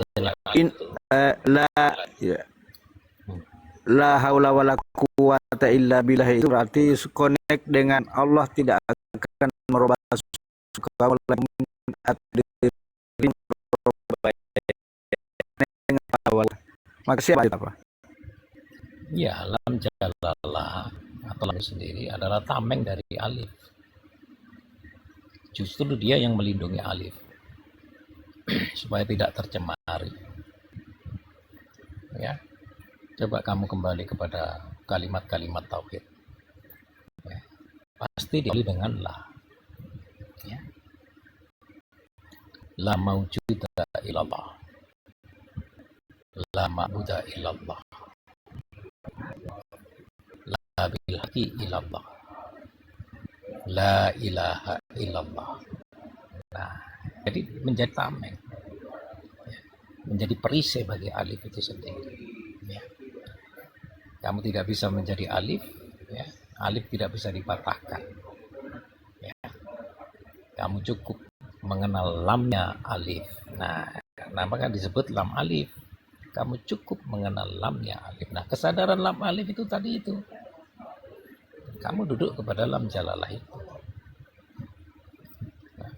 Speaker 8: la haula wala quwata illa billah, itu berarti connect dengan Allah tidak akan merubah suka maka siapa itu apa?
Speaker 1: ya lam jalalah atau lam sendiri adalah tameng dari alif. Justru dia yang melindungi alif supaya tidak tercemari. Ya, coba kamu kembali kepada kalimat-kalimat tauhid. Ya, pasti diawali dengan la. Ya. La maujuda illallah. La ma'buda illallah. La bil haqi illallah. La ilaha illallah. Nah, jadi menjadi tameng, menjadi perisai bagi alif itu sendiri. Ya. Kamu tidak bisa menjadi alif, ya. Alif tidak bisa dipatahkan. Ya. Kamu cukup mengenal lamnya alif. Nah, kenapa kan disebut lam alif? Kamu cukup mengenal lamnya alif. Nah, kesadaran lam alif itu tadi itu. Kamu duduk kepada lam jalalah itu. Nah,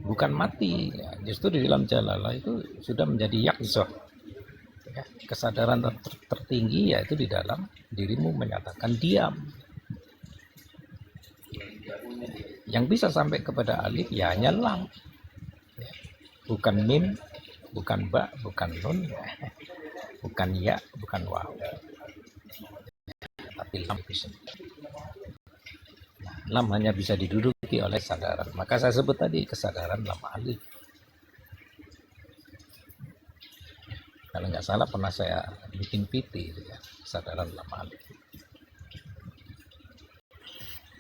Speaker 1: bukan mati. Ya, justru di lam jalalah itu sudah menjadi yakzah. Ya, kesadaran tertinggi yaitu di dalam dirimu menyatakan diam. Yang bisa sampai kepada alif ya hanya lam. Ya, bukan mim, bukan ba, bukan nun, bukan ya, bukan waw. Tapi lam itu sendiri. Nah, lam hanya bisa diduduki oleh kesadaran. Maka saya sebut tadi kesadaran lam alif. Kalau nggak salah pernah saya bikin PT ya, kesadaran lam alif.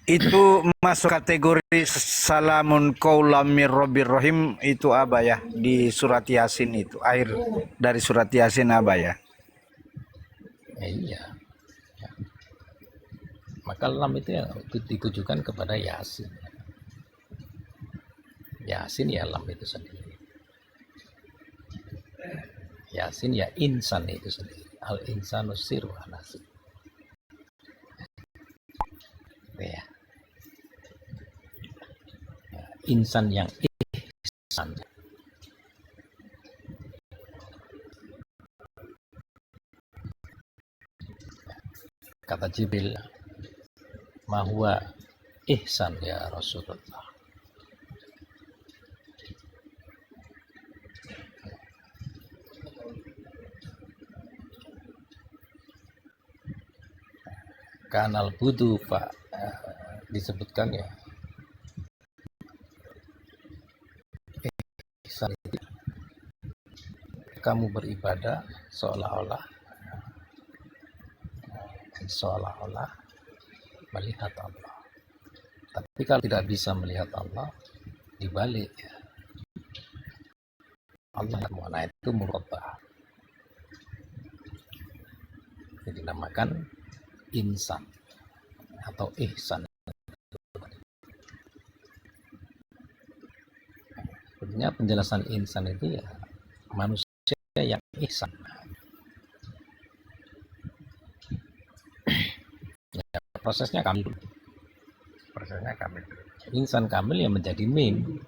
Speaker 8: Itu masuk kategori salamun qaulam mir rabbir rahim itu apa ya di surat Yasin itu akhir dari surat Yasin apa ya?
Speaker 1: Iya. Ya. Maka lam itu yang ditujukan kepada Yasin. Yasin ya lam itu sendiri. Yasin ya insan itu sendiri. Al insanu sirru anasir. Ya. Insan yang ihsan. Kata Jibril, ma huwa ihsan ya Rasulullah. Kanal budu Pak disebutkan ya. Ihsan itu kamu beribadah seolah-olah melihat Allah. Tapi kalau tidak bisa melihat Allah, dibalik ya. Allah Ta'ala itu murabba. Jadi dinamakan insan atau ihsan. Sebenarnya penjelasan insan itu ya manusia yang ihsan. Ya, prosesnya kamil. Insan kamil yang menjadi mim.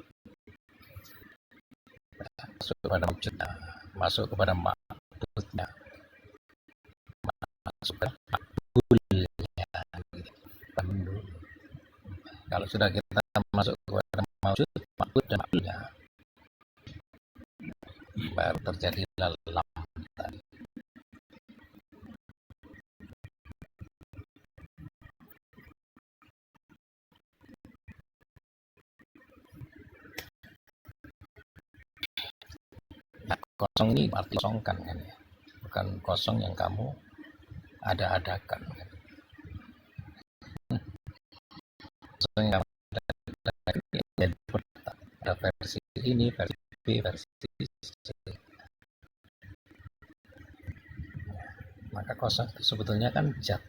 Speaker 1: Masuk kepada wujudnya, masuk kepada ma'budnya, masuk kepada ma'bulnya. Kalau sudah kita masuk kepada ma'bud dan ma'bulnya, baru terjadi lam tadi. Nah, kosong ini arti kosongkan kan ya, bukan kosong yang kamu ada-adakan kan. Kosong yang kamu ada-adakan jadi ada versi ini, versi B, versi C. Maka kosong itu sebetulnya kan zat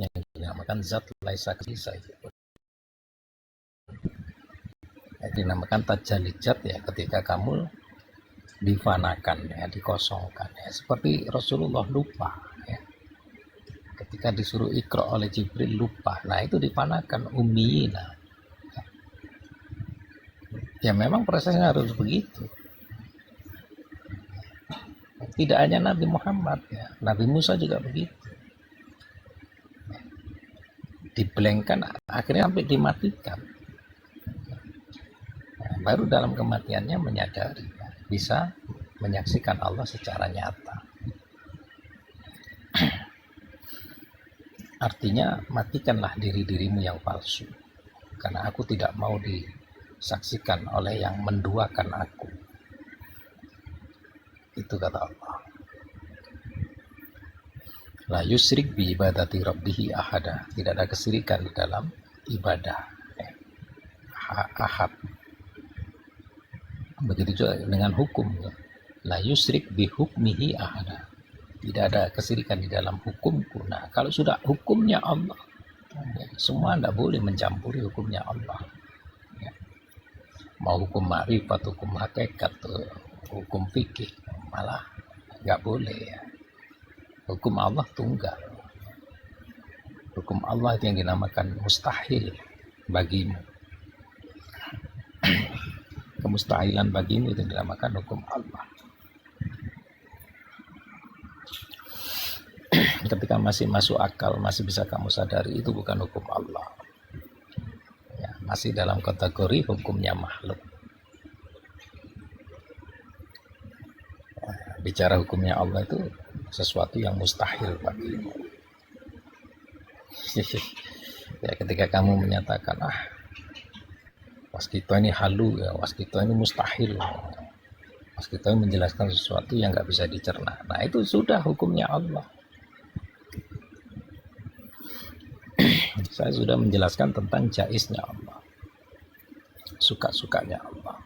Speaker 1: yang dinamakan zat laisa kisah itu. Dinamakan tajalli zat ya ketika kamu difanakan ya, dikosongkan ya, seperti Rasulullah lupa ya. Ketika disuruh Iqra oleh Jibril lupa. Nah, itu difanakan ummiyina. Ya memang prosesnya harus begitu. Tidak hanya Nabi Muhammad ya, Nabi Musa juga begitu. Diblank-kan akhirnya sampai dimatikan. Nah, baru dalam kematiannya menyadari ya, bisa menyaksikan Allah secara nyata. Artinya matikanlah diri-dirimu yang palsu, karena aku tidak mau disaksikan oleh yang menduakan aku. Itu kata Allah. La yusrik bi ibadati rabbihi ahada. Tidak ada kesirikan di dalam ibadah ahad. Begitu juga dengan hukum. La yusrik bihukmihi ahada. Tidak ada kesirikan di dalam hukumku. Nah, kalau sudah hukumnya Allah, semua tidak boleh mencampuri hukumnya Allah. Ya. Mau hukum ma'rifat, hukum hakikat, hukum fikih, malah nggak boleh. Ya. Hukum Allah tunggal. Hukum Allah itu yang dinamakan mustahil bagimu. Kemustahilan bagimu itu dinamakan hukum Allah. Ketika masih masuk akal, masih bisa kamu sadari, itu bukan hukum Allah. Ya, masih dalam kategori hukumnya makhluk. Bicara hukumnya Allah itu sesuatu yang mustahil bagimu. Ya, ketika kamu menyatakan, waskito ini halu, ya, waskito ini mustahil, waskito ini menjelaskan sesuatu yang nggak bisa dicerna. Nah, itu sudah hukumnya Allah. Saya sudah menjelaskan tentang jaiznya Allah, suka-sukanya Allah.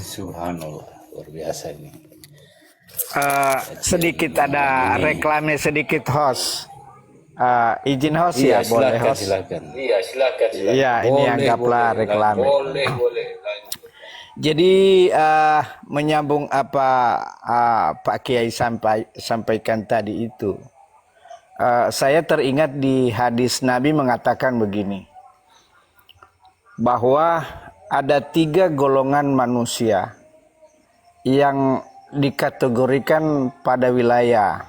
Speaker 4: Subhanallah, luar biasa ini.
Speaker 8: Sedikit ada reklamnya sedikit, host. Izin host ya, boleh host.
Speaker 4: Silakan. Iya, silakan.
Speaker 8: Iya, ini anggaplah reklame.
Speaker 4: Boleh.
Speaker 8: Jadi menyambung apa Pak Kiai sampaikan tadi itu, saya teringat di hadis Nabi mengatakan begini, bahwa ada 3 golongan manusia yang dikategorikan pada wilayah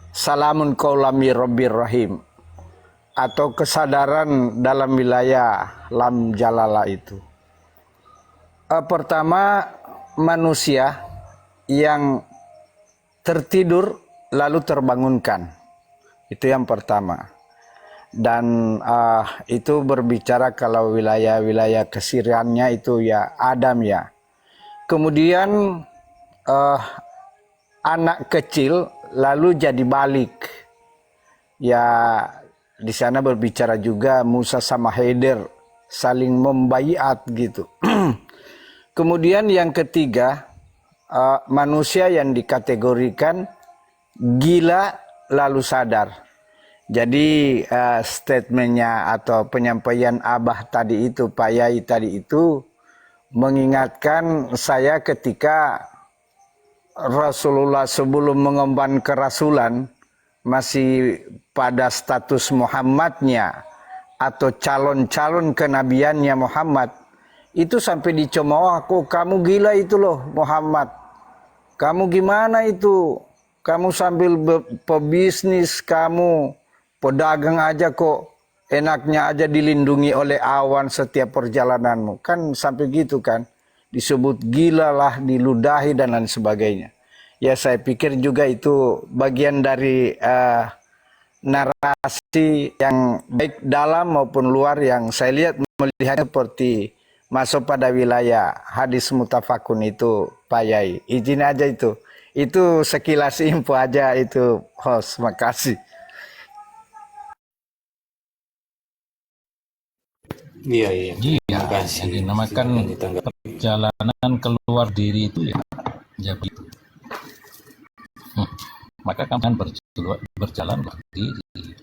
Speaker 8: salamun qaulam mir rabbir rahim, atau kesadaran dalam wilayah lam jalala itu. Pertama, manusia yang tertidur lalu terbangunkan. Itu yang pertama. Dan itu berbicara kalau wilayah-wilayah kesiriannya itu ya Adam ya. Kemudian anak kecil lalu jadi balik. Ya, di sana berbicara juga Musa sama Khidir saling membaiat gitu. Kemudian yang ketiga, manusia yang dikategorikan gila lalu sadar. Jadi statementnya atau penyampaian Abah tadi itu, Pak Yai tadi itu mengingatkan saya ketika Rasulullah sebelum mengemban kerasulan masih pada status Muhammadnya atau calon-calon kenabiannya Muhammad, itu sampai dicemooh, kamu gila itu loh Muhammad, kamu gimana itu, kamu sambil pebisnis, kamu pedagang aja kok enaknya aja dilindungi oleh awan setiap perjalananmu, kan sampai gitu kan, disebut gila lah, diludahi dan lain sebagainya. Ya, saya pikir juga itu bagian dari narasi yang baik dalam maupun luar yang saya melihat seperti masuk pada wilayah hadis mutafakun itu, Pak Yai. Izin aja itu sekilas info aja itu, host. Makasih.
Speaker 4: Iya. Terima kasih.
Speaker 1: Yang dinamakan perjalanan keluar diri itu ya begitu. Maka kamu akan berjalan keluar diri.